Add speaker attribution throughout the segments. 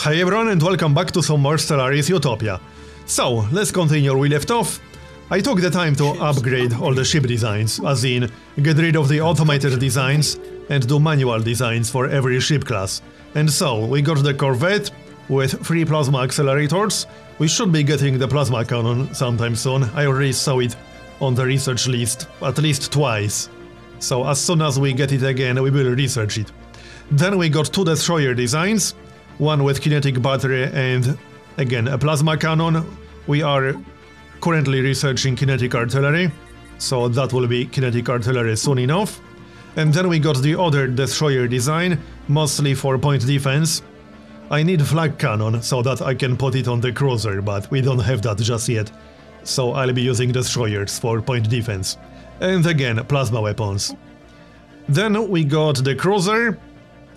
Speaker 1: Hi everyone and welcome back to some more Stellaris Utopia. So, let's continue where we left off. I took the time to upgrade all the ship designs, as in, get rid of the automated designs and do manual designs for every ship class. And so, we got the Corvette with 3 plasma accelerators. We should be getting the plasma cannon sometime soon. I already saw it on the research list at least twice. So as soon as we get it again, we will research it. Then we got 2 destroyer designs, one with kinetic battery and, again, a plasma cannon. We are currently researching kinetic artillery, so that will be kinetic artillery soon enough. And then we got the other destroyer design, mostly for point defense. I need flag cannon so that I can put it on the cruiser, but we don't have that just yet. So I'll be using destroyers for point defense. And again, plasma weapons. Then we got the cruiser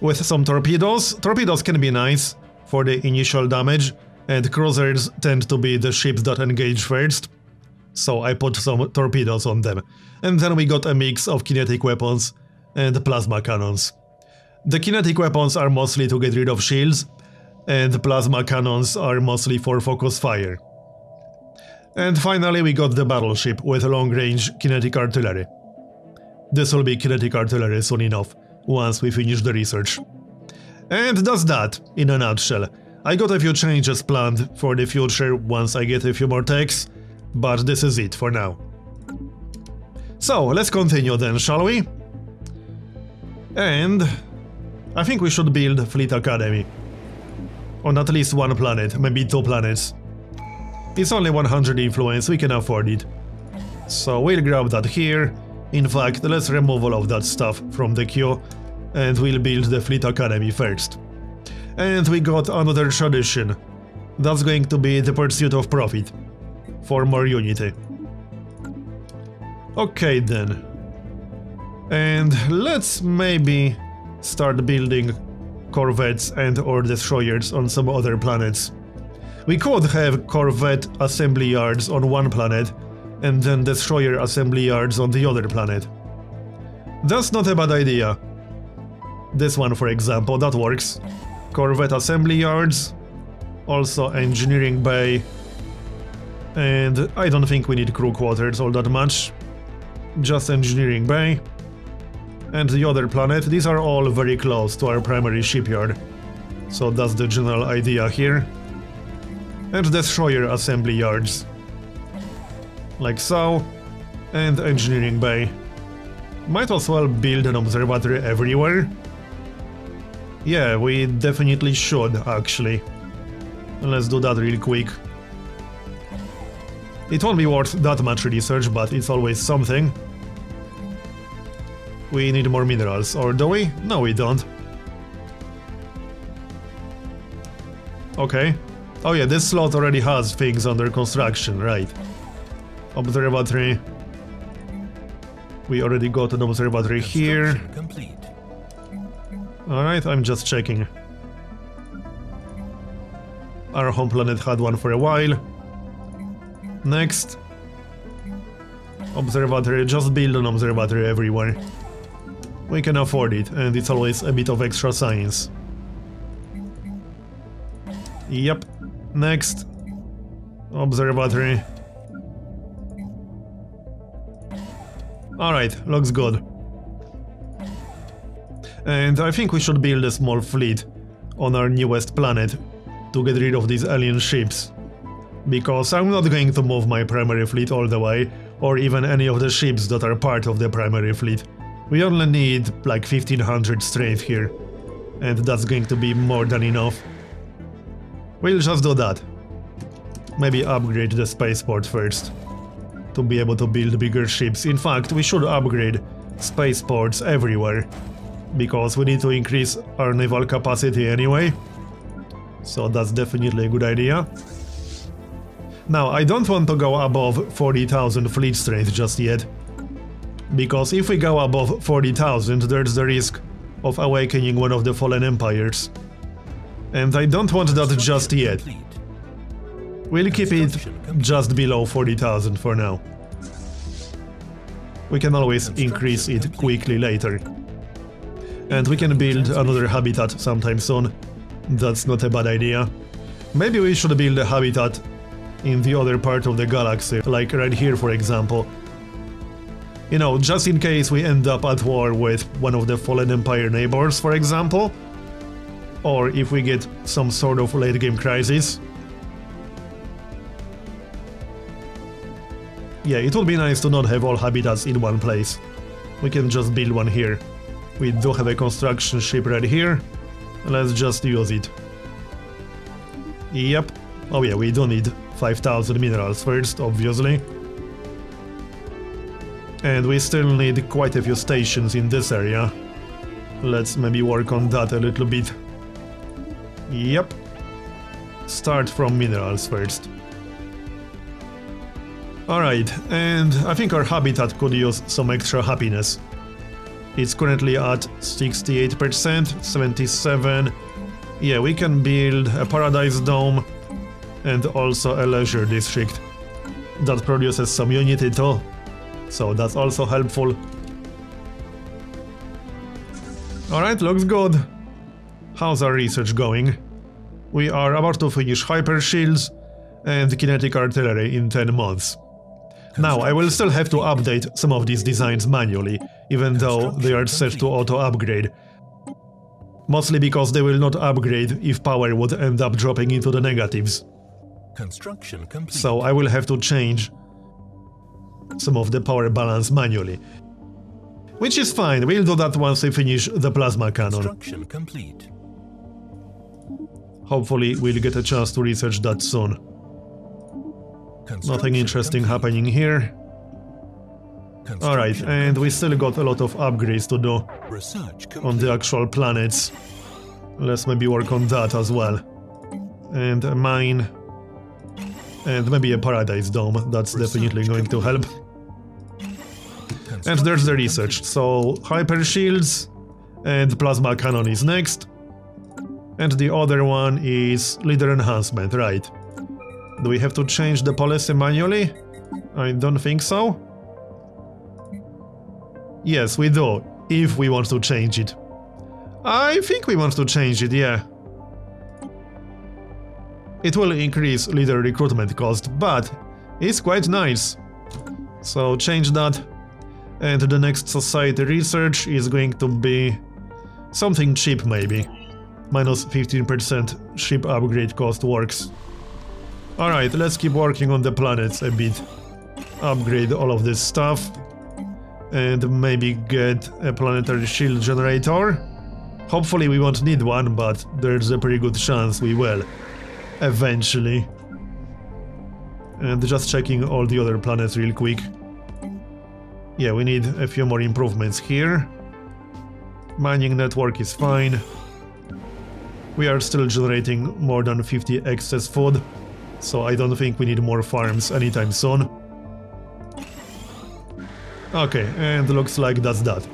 Speaker 1: with some torpedoes. Torpedoes can be nice for the initial damage, and cruisers tend to be the ships that engage first. So I put some torpedoes on them. And then we got a mix of kinetic weapons and plasma cannons. The kinetic weapons are mostly to get rid of shields, and the plasma cannons are mostly for focus fire. And finally we got the battleship with long-range kinetic artillery. This will be kinetic artillery soon enough, once we finish the research. And that's that, in a nutshell. I got a few changes planned for the future once I get a few more techs, but this is it for now. So, let's continue then, shall we? And I think we should build Fleet Academy. On at least one planet, maybe 2 planets. It's only 100 influence, we can afford it. So we'll grab that here. In fact, let's remove all of that stuff from the queue, and we'll build the Fleet Academy first. And we got another tradition. That's going to be the pursuit of profit. For more unity. Okay then. And let's maybe start building corvettes and or destroyers on some other planets. We could have corvette assembly yards on one planet and then destroyer assembly yards on the other planet. That's not a bad idea. This one, for example, that works. Corvette assembly yards, also engineering bay, and I don't think we need crew quarters all that much. Just engineering bay. And the other planet, these are all very close to our primary shipyard. So that's the general idea here. And destroyer assembly yards. Like so. And engineering bay. Might as well build an observatory everywhere. Yeah, we definitely should, actually. Let's do that real quick. It won't be worth that much research, but it's always something. We need more minerals, or do we? No, we don't. Okay. Oh yeah, this slot already has things under construction, right. Observatory. We already got an observatory here. Alright, I'm just checking. Our home planet had one for a while. Next. Observatory, just build an observatory everywhere. We can afford it, and it's always a bit of extra science. Yep. Next. Observatory. Alright, looks good. And I think we should build a small fleet on our newest planet to get rid of these alien ships. Because I'm not going to move my primary fleet all the way, or even any of the ships that are part of the primary fleet. We only need like 1500 strength here, and that's going to be more than enough. We'll just do that. Maybe upgrade the spaceport first, to be able to build bigger ships. In fact, we should upgrade spaceports everywhere, because we need to increase our naval capacity anyway. So that's definitely a good idea. Now, I don't want to go above 40,000 fleet strength just yet. Because if we go above 40,000, there's the risk of awakening one of the fallen empires. And I don't want that just yet. We'll keep it just below 40,000 for now. We can always increase it quickly later. And we can build another habitat sometime soon, That's not a bad idea. Maybe we should build a habitat in the other part of the galaxy, like right here for example. You know, just in case we end up at war with one of the Fallen Empire neighbors, for example. Or if we get some sort of late game crisis. Yeah, it would be nice to not have all habitats in one place. We can just build one here. We do have a construction ship right here. Let's just use it. Yep. Oh yeah, we do need 5,000 minerals first, obviously. And we still need quite a few stations in this area. Let's maybe work on that a little bit. Yep. Start from minerals first. Alright, and I think our habitat could use some extra happiness. It's currently at 68%, 77. Yeah, we can build a paradise dome and also a leisure district. That produces some unity too, so that's also helpful. Alright, looks good. How's our research going? We are about to finish hyper shields and kinetic artillery in 10 months. Now, I will still have to update some of these designs manually, even though they are set to auto-upgrade. Mostly because they will not upgrade if power would end up dropping into the negatives.
Speaker 2: Construction complete.
Speaker 1: So I will have to change some of the power balance manually. Which is fine, we'll do that once we finish the plasma cannon.
Speaker 2: Construction complete.
Speaker 1: Hopefully we'll get a chance to research that soon. Nothing interesting happening here. Alright, and we still got a lot of upgrades to do on the actual planets. Let's maybe work on that as well. And a mine. And maybe a paradise dome, that's definitely going to help. And there's the research, so hyper shields and plasma cannon is next. And the other one is leader enhancement, right. Do we have to change the policy manually? I don't think so. Yes, we do, if we want to change it. I think we want to change it, yeah. It will increase leader recruitment cost, but it's quite nice. So change that. And the next society research is going to be something cheap maybe. Minus 15% ship upgrade cost works. Alright, let's keep working on the planets a bit. Upgrade all of this stuff. And maybe get a planetary shield generator. Hopefully we won't need one, but there's a pretty good chance we will. Eventually. And just checking all the other planets real quick. Yeah, we need a few more improvements here. Mining network is fine. We are still generating more than 50 excess food, so I don't think we need more farms anytime soon. Okay, and looks like that's that.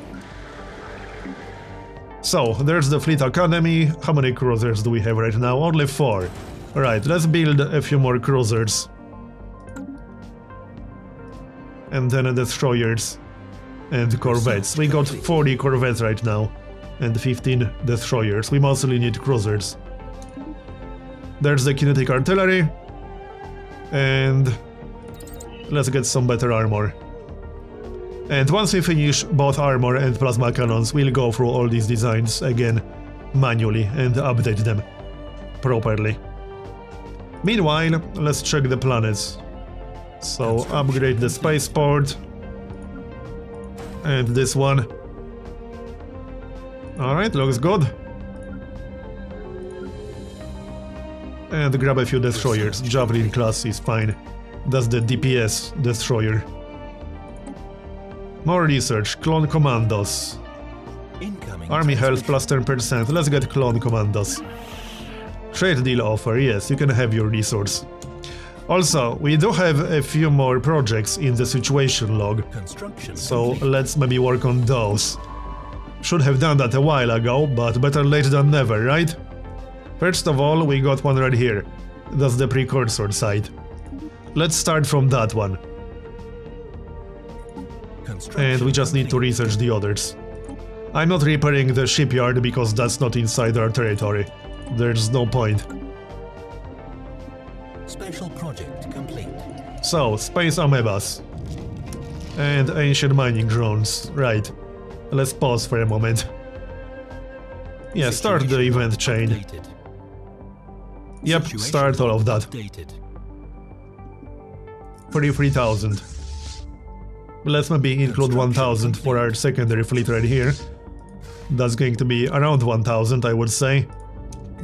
Speaker 1: So, there's the Fleet Academy. How many cruisers do we have right now? Only 4. Right, let's build a few more cruisers. And then destroyers and corvettes. We got 40 corvettes right now and 15 destroyers. We mostly need cruisers. There's the kinetic artillery. And let's get some better armor. And once we finish both armor and plasma cannons, we'll go through all these designs again manually and update them properly. Meanwhile, let's check the planets. So upgrade the spaceport. And this one. Alright, looks good. And grab a few destroyers. Javelin class is fine. That's the DPS destroyer. More research. Clone commandos. Army health plus 10%. Let's get clone commandos. Trade deal offer. Yes, you can have your resource. Also, we do have a few more projects in the situation log, so let's maybe work on those. Should have done that a while ago, but better late than never, right? First of all, we got one right here. That's the precursor site. Let's start from that one. And we just need to research the others. I'm not repairing the shipyard because that's not inside our territory. There's no point.
Speaker 2: Special project complete.
Speaker 1: So, space amoebas. And ancient mining drones. Right. Let's pause for a moment. Yeah, start the event chain.
Speaker 2: Updated.
Speaker 1: Yep,
Speaker 2: Situation
Speaker 1: start all of that.
Speaker 2: updated.
Speaker 1: 33,000. Let's maybe include 1,000 for our secondary fleet right here. That's going to be around 1,000, I would say.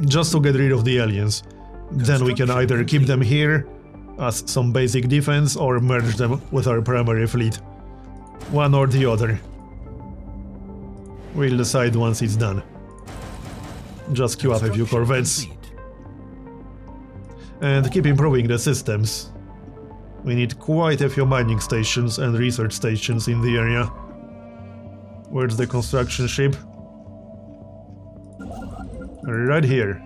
Speaker 1: Just to get rid of the aliens. Then we can either keep them here as some basic defense or merge them with our primary fleet. One or the other. We'll decide once it's done. Just queue up a few corvettes.
Speaker 2: Complete.
Speaker 1: And keep improving the systems. We need quite a few mining stations and research stations in the area. Where's the construction ship? Right here.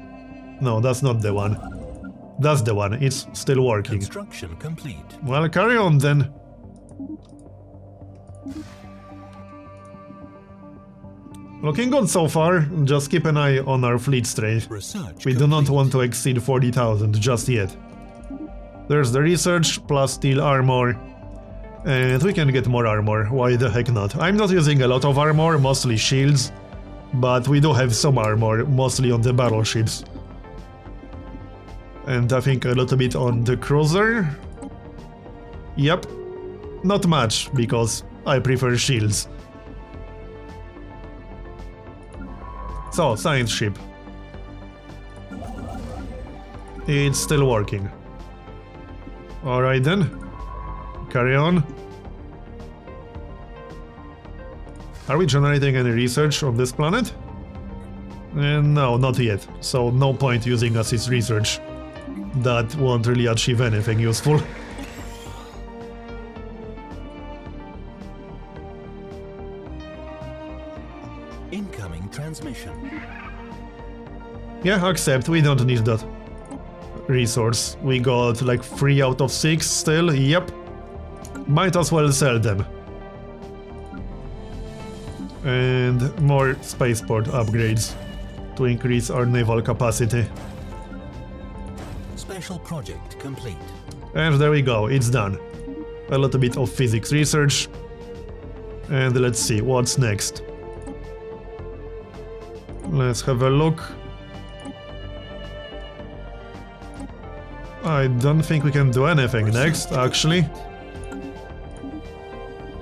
Speaker 1: No, that's not the one. That's the one, it's still working.
Speaker 2: Construction complete.
Speaker 1: Well, carry on then. Looking good so far, just keep an eye on our fleet strength.
Speaker 2: Research
Speaker 1: We do not
Speaker 2: complete.
Speaker 1: want to exceed 40,000 just yet. There's the research plus steel armor. And we can get more armor, why the heck not? I'm not using a lot of armor, mostly shields. But we do have some armor, mostly on the battleships. And I think a little bit on the cruiser. Yep. Not much, because I prefer shields. So, science ship. It's still working. Alright then. Carry on. Are we generating any research on this planet? No, not yet. So no point using assist research. That won't really achieve anything useful.
Speaker 2: Incoming transmission.
Speaker 1: Yeah, accept, we don't need that resource. We got like 3 out of 6 still, yep. Might as well sell them. And more spaceport upgrades to increase our naval capacity.
Speaker 2: Special project complete.
Speaker 1: And there we go, it's done. A little bit of physics research. And let's see, what's next? Let's have a look. I don't think we can do anything next, actually.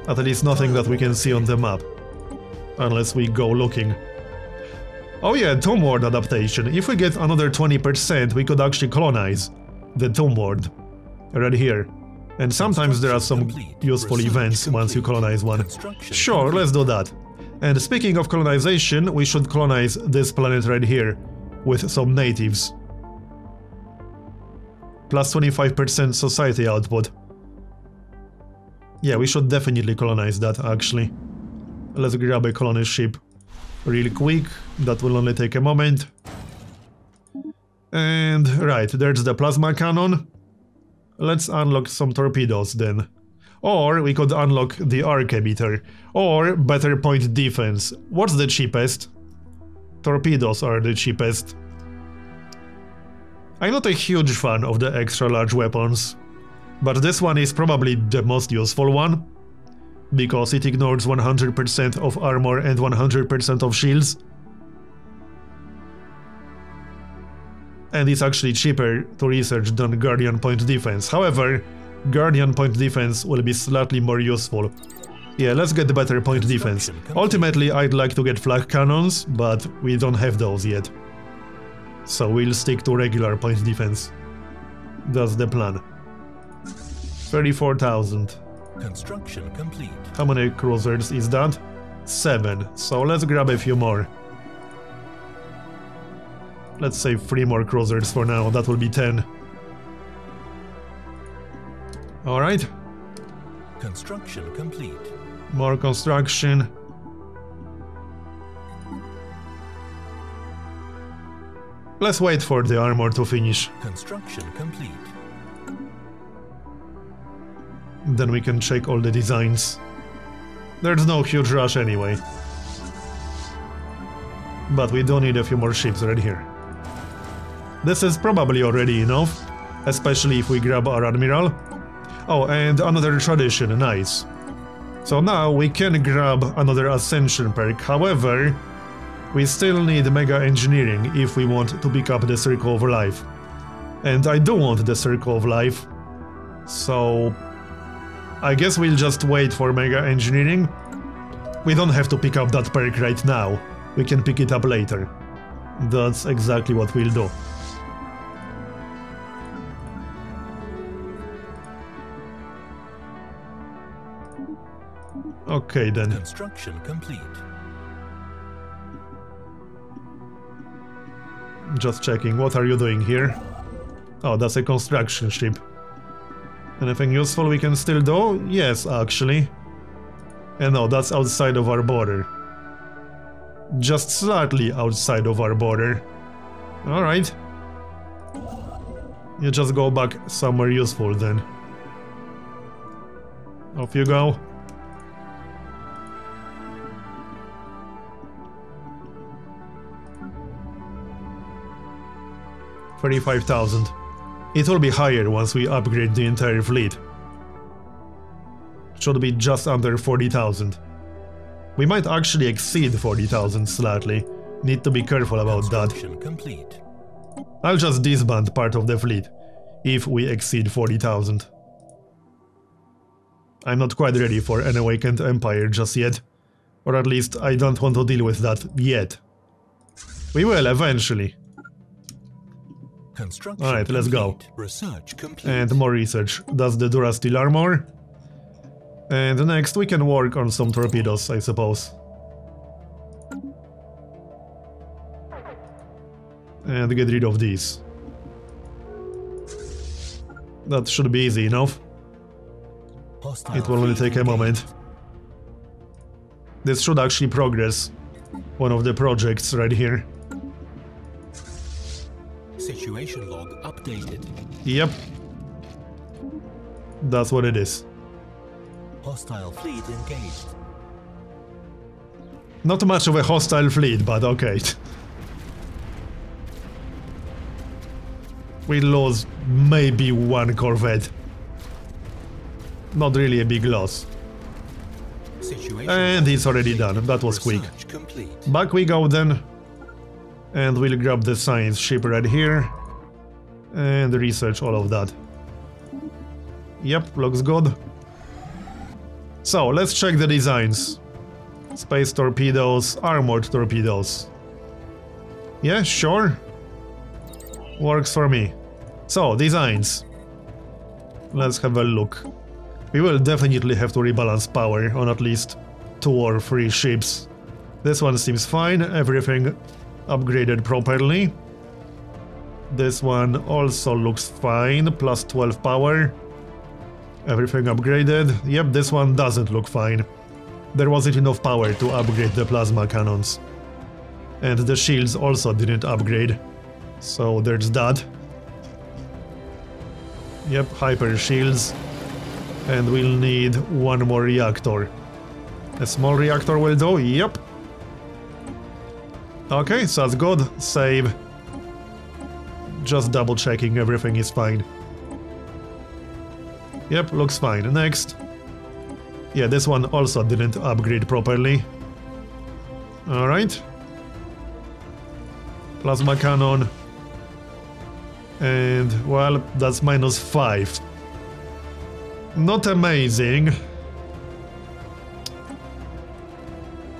Speaker 1: At least nothing that we can see on the map. Unless we go looking. Oh yeah, Tomb World adaptation. If we get another 20%, we could actually colonize the Tomb World. Right here. And sometimes there are some useful events once you colonize one. Sure, let's do that. And speaking of colonization, we should colonize this planet right here. With some natives. Plus 25% society output. Yeah, we should definitely colonize that, actually. Let's grab a colony ship really quick. That will only take a moment. And right, there's the plasma cannon. Let's unlock some torpedoes then. Or we could unlock the arc emitter. Or better point defense. What's the cheapest? Torpedoes are the cheapest. I'm not a huge fan of the extra large weapons. But this one is probably the most useful one. Because it ignores 100% of armor and 100% of shields. And it's actually cheaper to research than Guardian Point Defense. However, Guardian Point Defense will be slightly more useful. Yeah, let's get the better point defense. Ultimately, I'd like to get flak cannons, but we don't have those yet. So we'll stick to regular point defense. That's the plan. 34,000.
Speaker 2: Construction complete.
Speaker 1: How many cruisers is that? 7. So let's grab a few more. Let's say 3 more cruisers for now, that will be 10. Alright.
Speaker 2: Construction complete.
Speaker 1: More construction. Let's wait for the armor to finish.
Speaker 2: Construction complete.
Speaker 1: Then we can check all the designs. There's no huge rush anyway. But we do need a few more ships right here. This is probably already enough, especially if we grab our admiral. Oh, and another tradition, nice. So now we can grab another ascension perk, however, we still need mega engineering if we want to pick up the Circle of Life. And I do want the Circle of Life, so I guess we'll just wait for mega engineering. We don't have to pick up that perk right now, we can pick it up later. That's exactly what we'll do. Okay then.
Speaker 2: Construction complete.
Speaker 1: Just checking, what are you doing here? Oh, that's a construction ship. Anything useful we can still do? Yes, actually. And no, that's outside of our border. Just slightly outside of our border. Alright. You just go back somewhere useful then. Off you go. $35,000. It will be higher once we upgrade the entire fleet. Should be just under 40,000. We might actually exceed 40,000 slightly. Need to be careful about that.
Speaker 2: Complete.
Speaker 1: I'll just disband part of the fleet if we exceed 40,000. I'm not quite ready for an awakened empire just yet. Or at least I don't want to deal with that yet. We will eventually. Alright, let's go.
Speaker 2: Research complete.
Speaker 1: And more research. That's the Durasteel armor. And next we can work on some torpedoes, I suppose. And get rid of these. That should be easy enough. It will only take a moment. This should actually progress one of the projects right here.
Speaker 2: Situation log updated.
Speaker 1: Yep. That's what it is.
Speaker 2: Hostile fleet engaged.
Speaker 1: Not much of a hostile fleet, but okay. We lost maybe one corvette. Not really a big loss. And it's already done, that was quick. Back we go then. And we'll grab the science ship right here. And research all of that. Yep, looks good. So, let's check the designs. Space torpedoes, armored torpedoes. Yeah, sure. Works for me. So, designs. Let's have a look. We will definitely have to rebalance power on at least 2 or 3 ships. This one seems fine, everything upgraded properly. This one also looks fine, plus 12 power. Everything upgraded. Yep, this one doesn't look fine. There wasn't enough power to upgrade the plasma cannons. And the shields also didn't upgrade. So there's that. Yep, hyper shields. And we'll need one more reactor. A small reactor will do, yep. Okay, so that's good. Save. Just double checking everything is fine. Yep, looks fine. Next. Yeah, this one also didn't upgrade properly. Alright. Plasma cannon. And, well, that's -5. Not amazing.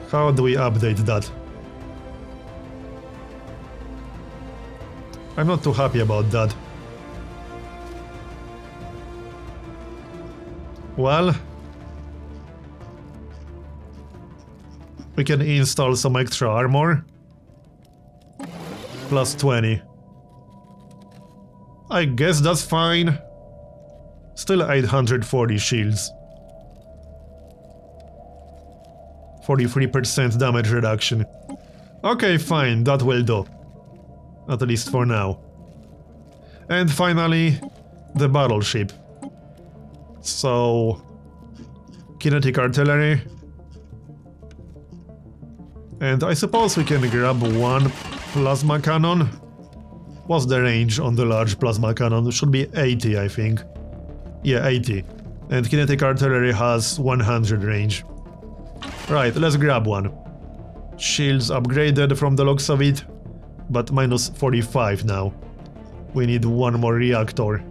Speaker 1: How do we update that? I'm not too happy about that. Well, we can install some extra armor. Plus 20. I guess that's fine. Still 840 shields. 43% damage reduction. Okay, fine, that will do. At least for now. And finally, the battleship. So, kinetic artillery. And I suppose we can grab one plasma cannon. What's the range on the large plasma cannon? It should be 80, I think. Yeah, 80. And kinetic artillery has 100 range. Right, let's grab one. Shields upgraded from the looks of it, but minus 45 now. We need one more reactor.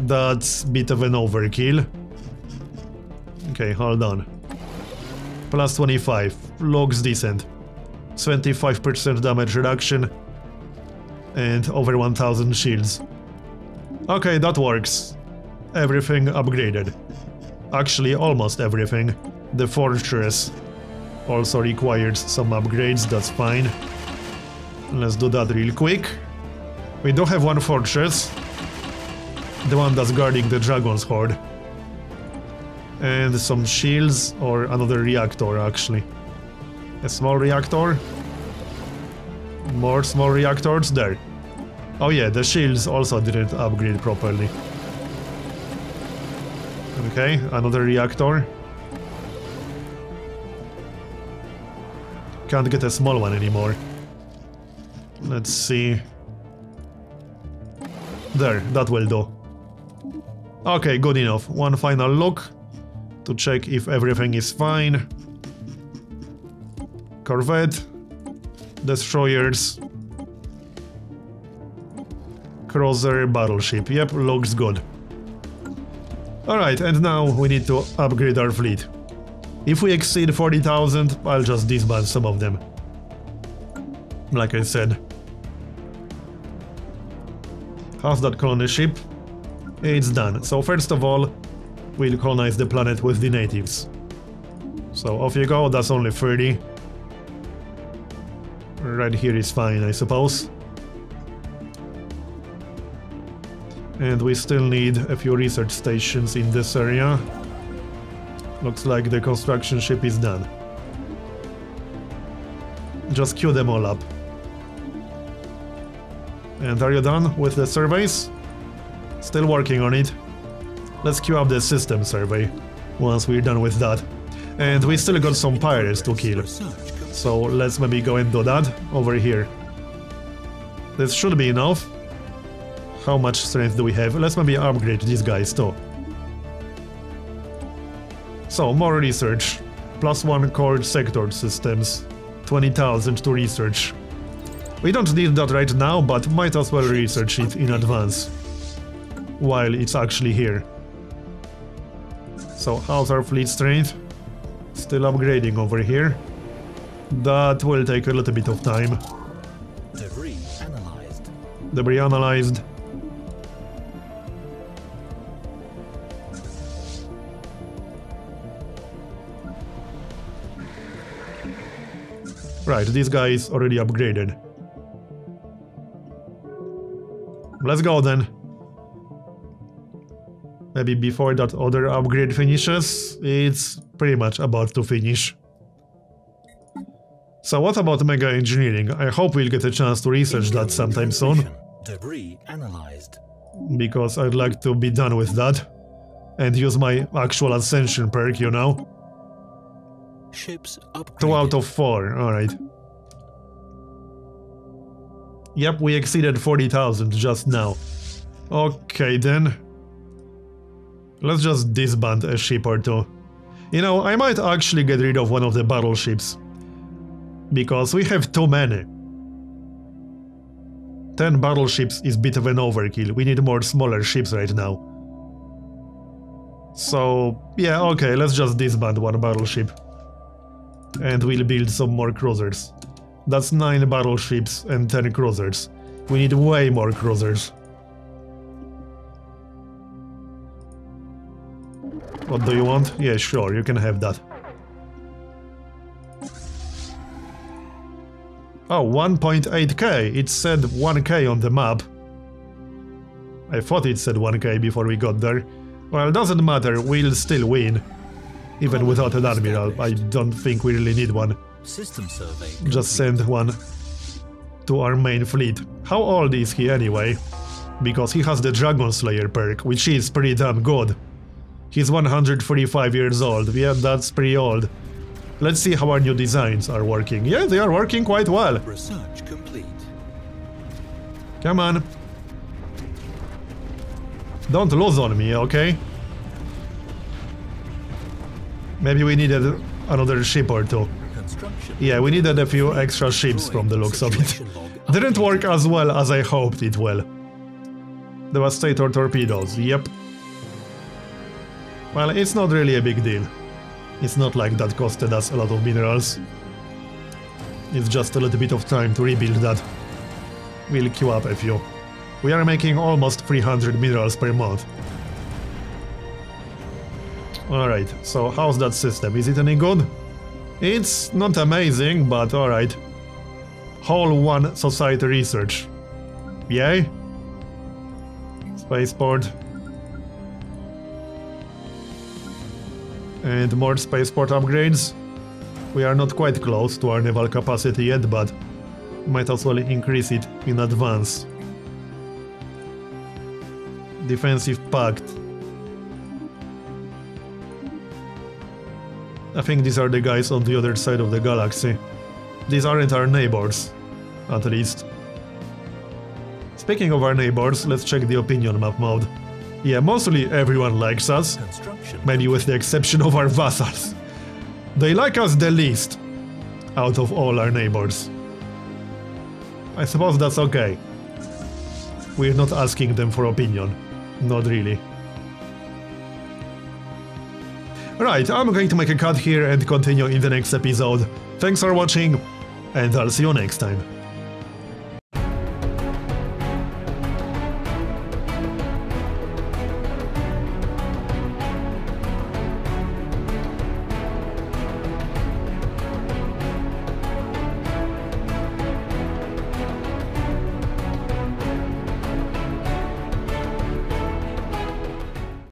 Speaker 1: That's a bit of an overkill. Okay, hold on. Plus 25. Looks decent. 25% damage reduction. And over 1000 shields. Okay, that works. Everything upgraded. Actually, almost everything. The fortress also required some upgrades, that's fine. Let's do that real quick. We do have one fortress. The one that's guarding the dragon's horde. And some shields, or another reactor actually. A small reactor. More small reactors there. Oh yeah, the shields also didn't upgrade properly. Okay, another reactor. Can't get a small one anymore. Let's see. There, that will do. Okay, good enough. One final look to check if everything is fine. Corvette. Destroyers. Cruiser, battleship. Yep, looks good. Alright, and now we need to upgrade our fleet. If we exceed 40,000, I'll just disband some of them. Like I said. How's that colony ship? It's done. So first of all, we'll colonize the planet with the natives. So off you go, that's only 30. Right here is fine, I suppose. And we still need a few research stations in this area. Looks like the construction ship is done. Just queue them all up. And are you done with the surveys? Still working on it. Let's queue up the system survey once we're done with that. And we still got some pirates to kill. So let's maybe go and do that over here. This should be enough. How much strength do we have? Let's maybe upgrade these guys too. So, more research. +1 core sector systems. 20,000 to research. We don't need that right now, but might as well research it in advance. While it's actually here. So, how's our fleet strength? Still upgrading over here. That will take a little bit of time.
Speaker 2: Debris analyzed.
Speaker 1: Debris analyzed. Right, this guy is already upgraded. Let's go then. Maybe before that other upgrade finishes, it's pretty much about to finish. So what about mega engineering? I hope we'll get a chance to research that sometime soon.
Speaker 2: Debris analyzed.
Speaker 1: Because I'd like to be done with that. And use my actual ascension perk, you know?
Speaker 2: Ships upgraded.
Speaker 1: 2 out of 4, alright. Yep, we exceeded 40,000 just now. Okay then. Let's just disband a ship or two. You know, I might actually get rid of one of the battleships. Because we have too many. 10 battleships is a bit of an overkill. We need more smaller ships right now. So, yeah, okay, let's just disband one battleship. And we'll build some more cruisers. That's 9 battleships and 10 cruisers. We need way more cruisers. What do you want? Yeah, sure, you can have that. Oh, 1.8k. It said 1k on the map. I thought it said 1k before we got there. Well, it doesn't matter, we'll still win. Even without an admiral, I don't think we really need one.
Speaker 2: System survey.
Speaker 1: Just send one to our main fleet. How old is he anyway? Because he has the Dragon Slayer perk, which is pretty damn good. He's 145 years old. Yeah, that's pretty old. Let's see how our new designs are working. Yeah, they are working quite well.
Speaker 2: Research complete.
Speaker 1: Come on. Don't lose on me, okay? Maybe we needed another ship or two. Yeah, we needed a few extra ships from the looks of it. Didn't work as well as I hoped it will. Devastator torpedoes, yep. Well, it's not really a big deal. It's not like that costed us a lot of minerals. It's just a little bit of time to rebuild that. We'll queue up a few. We are making almost 300 minerals per month. Alright, so how's that system? Is it any good? It's not amazing, but alright. Whole 1 society research. Yay? Spaceport. And more spaceport upgrades. We are not quite close to our naval capacity yet, but might as well increase it in advance. Defensive pact. I think these are the guys on the other side of the galaxy. These aren't our neighbors, at least. Speaking of our neighbors, let's check the opinion map mode. Yeah, mostly everyone likes us, maybe with the exception of our vassals. They like us the least out of all our neighbors. I suppose that's okay. We're not asking them for opinion. Not really. Right, I'm going to make a cut here and continue in the next episode. Thanks for watching, and I'll see you next time.